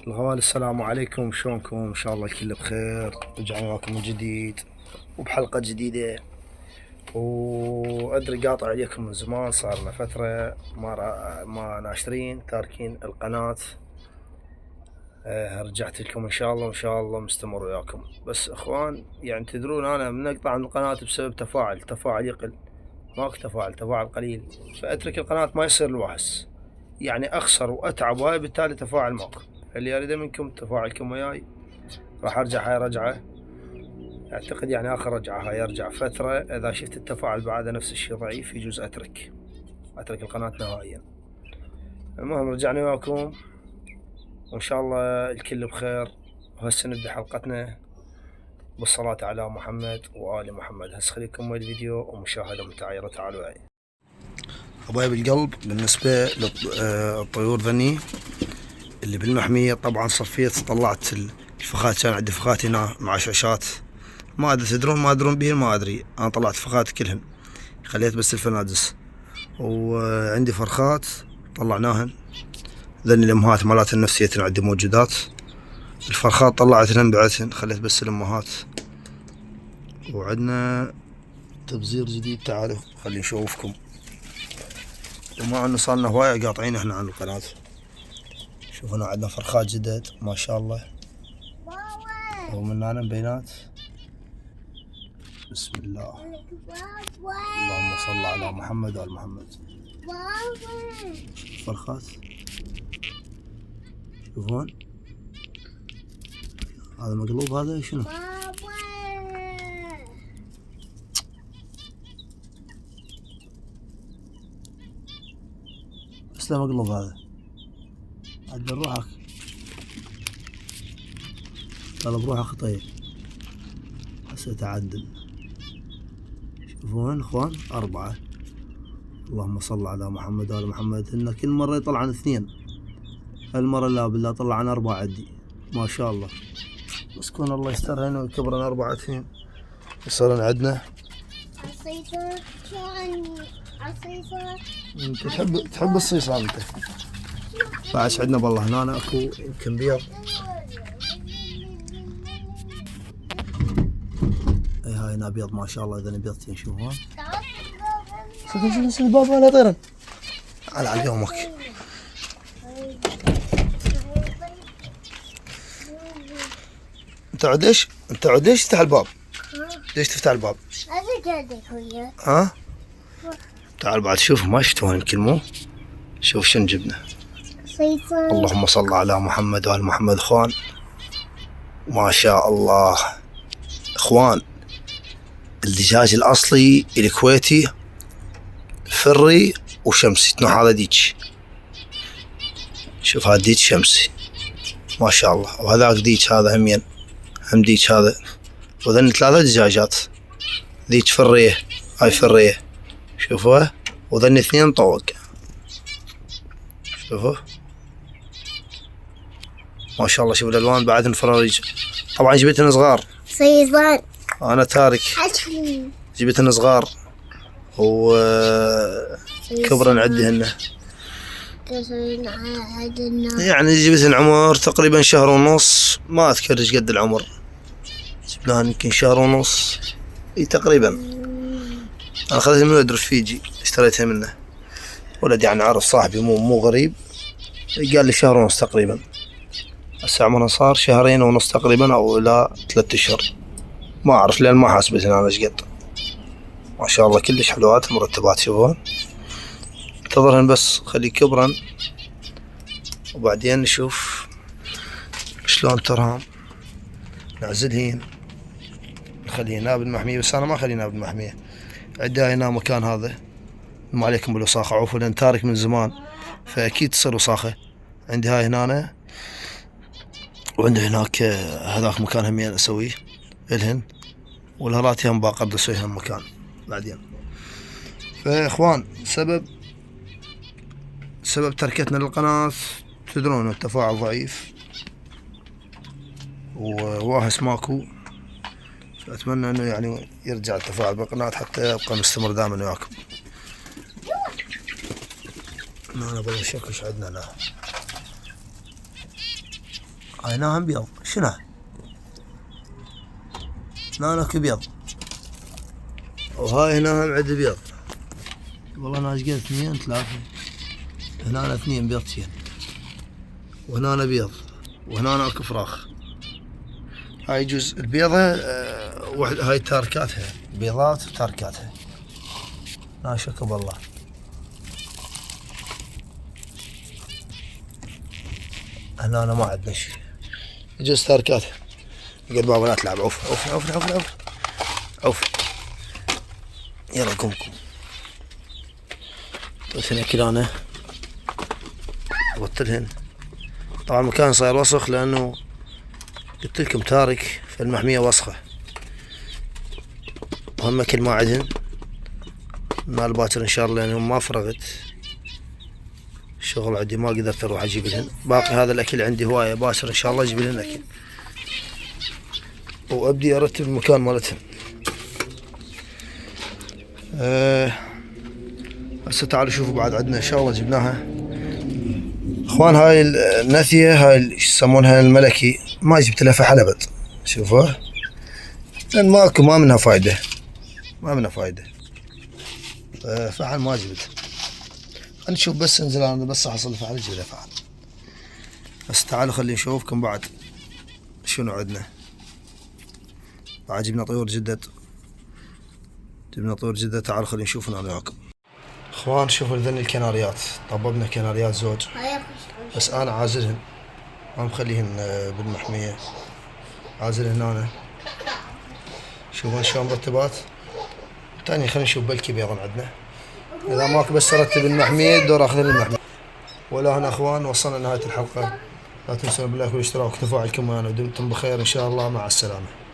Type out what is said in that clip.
الغوالي السلام عليكم، شلونكم؟ ان شاء الله الكل بخير. رجعنا لكم من جديد وبحلقة جديدة. وادري قاطع عليكم من زمان، صار لنا فترة ما ناشرين، تاركين القناة. رجعت لكم ان شاء الله، وان شاء الله مستمر وياكم. بس اخوان، يعني تدرون انا من اقطع من القناة بسبب تفاعل يقل، ماكو تفاعل قليل، فاترك القناة ما يصير الوحس، يعني اخسر واتعب وهاي، بالتالي تفاعل ماكو. اللي يريده منكم تفاعلكم وياي، راح ارجع هاي رجعة، اعتقد يعني اخر رجعة هاي، ارجع فترة. اذا شفت التفاعل بعده نفس الشيء ضعيف، يجوز اترك القناة نهائيا. المهم رجعنا وياكم، وان شاء الله الكل بخير. وهسه نبدا حلقتنا بالصلاة على محمد وآل محمد. هسه خليكم ويا الفيديو ومشاهدة متعايرة. تعالوا وياي حبايب القلب. بالنسبة للطيور ذني اللي بالمحمية، طبعا صفيت، طلعت الفخات. كان عندي فخات هنا مع شاشات، ما ادري تدرون ما ادرون بهن، ما ادري. انا طلعت فخات كلهن، خليت بس الفنادس. وعندي فرخات طلعناهن، ذني الامهات مالات النفسيتن عندي موجودات. الفرخات طلعتهن بعتهن، خليت بس الامهات. وعندنا تبزير جديد، تعالوا خلي نشوفكم. ومع انه صارنا هواية قاطعين احنا عن القناة. شوفوا هنا عندنا فرخات جدد ما شاء الله، ومن هنا بينات. بسم الله، اللهم صل على محمد وآل محمد. فرخات شوفون، هذا مقلوب، هذا شنو؟ بس لا مقلوب هذا، عدل روحك، طلب روحك طيب. هسه تعدل. شوفون اخوان، 4. اللهم صل على محمد وآل محمد. هن كل مرة يطلع عن 2، هالمرة لا بالله طلع عن 4 عندي ما شاء الله. بس كون الله يسترها هنا ويكبرن 4 فين. يصيرن عندنا انت تحب الصيصان انت. فعش عندنا بالله هنا اكو يمكن بيض. اي هاي هنا بيض ما شاء الله، اذا بيضتين شوفون. شوف الباب ولا طيرن. على يومك. انت عاد ليش تفتح الباب؟ ليش تفتح الباب؟ ها؟ تعال بعد شوف، ما شفتوها يمكن مو؟ شوف شنو جبنا. اللهم صل على محمد وآل محمد. اخوان ما شاء الله، اخوان الدجاج الاصلي الكويتي فري وشمسي. نوع هذا ديج، شوف هذا ديج شمسي ما شاء الله، وهذاك ديج هذا هم ديج هذا. وذن 3 دجاجات، ذيك فريه، هاي فريه شوفوها، وذن 2 طوق شوفوا ما شاء الله. شوف الالوان بعدن فراريج. طبعا جبتن صغار، انا تارك جبتن صغار وكبرن عندهن. يعني جبتن عمر تقريبا 1.5 شهر، ما اذكر ايش قد العمر. جبناها يمكن 1.5 شهر اي تقريبا. انا اخذتها من ولد رفيجي، اشتريتها منه، ولد يعني عرف صاحبي، مو غريب. قال لي 1.5 شهر تقريبا. هسه عمرها صار 2.5 شهر تقريبا، او الى 3 اشهر، ما اعرف لان ما حاسبت انا ايش قد. ما شاء الله كلش حلوات مرتبات. شوفون انتظرهن بس خلي كبرن، وبعدين نشوف شلون ترهم. نعزلهن نخليهن بالمحمية، بس انا ما اخليهن بالمحمية. عندي هنا مكان هذا، ما عليكم بالوساخة، عوفوا لان تارك من زمان فاكيد تصير وساخة. عندي هاي هنا، وعندي هناك هذاك مكان همين اسويه الهن، والهراتي هم باقر اسويها مكان بعدين. فاخوان سبب تركتنا للقناة، تدرون التفاعل ضعيف وواهس ماكو. فأتمنى انه يعني يرجع التفاعل بالقناة حتى يبقى مستمر دائما وياكم. انا بالله شكش عندنا لا هاي ناهم بيض. شنو نانك بيض، وهاي هنا هم عندي بيض. والله ناس قلت 2 3. هنا 2 بيضتين، وهنا بيض، وهنا اكو فراخ. هاي جزء البيضة واحد، هاي تاركاتها بيضات وتاركاتها. لا شك بالله. هنا ما عندنا شيء، جزء تاركاتها. قال بابا لا تلعب. عوف عوف عوف عوف عوف عوف. يلا قوم قوم. هنا كلانه بطلهن. طبعا المكان صاير وسخ لانه قلت لكم تارك، فالمحمية وسخة. وهم اكل ما عندهن مال باكر ان شاء الله، لانهم ما فرغت الشغل عندي، ما قدرت اروح اجيب لهن. باقي هذا الاكل عندي هواية، باكر ان شاء الله اجيب لهن اكل، وابدي ارتب المكان مالتهن. هسه تعالوا شوفوا بعد عندنا ان شاء الله جبناها. اخوان هاي النثية، هاي شو يسمونها الملكي، ما جبت لها فحل ابد. شوفوا لان ماكو، ما منها فايدة، ما منها فايدة. فحل ما جبت. خلينا نشوف بس، انزل انا بس احصل فحل اجيب لها فحل. بس تعالوا خلينا نشوفكم بعد شنو عندنا. بعد جبنا طيور جدد، جبنا طيور جدد. تعالوا خلينا نشوف انا وياكم. اخوان شوفوا ذني الكناريات، طببنا كناريات زوج، بس انا عازلهن ما مخليهن بالمحمية، عازلهن هنا. شوفون شلون مرتبات. تاني خلينا نشوف بلكي بيضا عندنا. اذا ماكو بس ارتب المحمية دور اخذ المحمية. ولا هنا اخوان وصلنا لنهاية الحلقة. لا تنسون باللايك والاشتراك وتفاعلكم معنا، ودمتم بخير ان شاء الله. مع السلامة.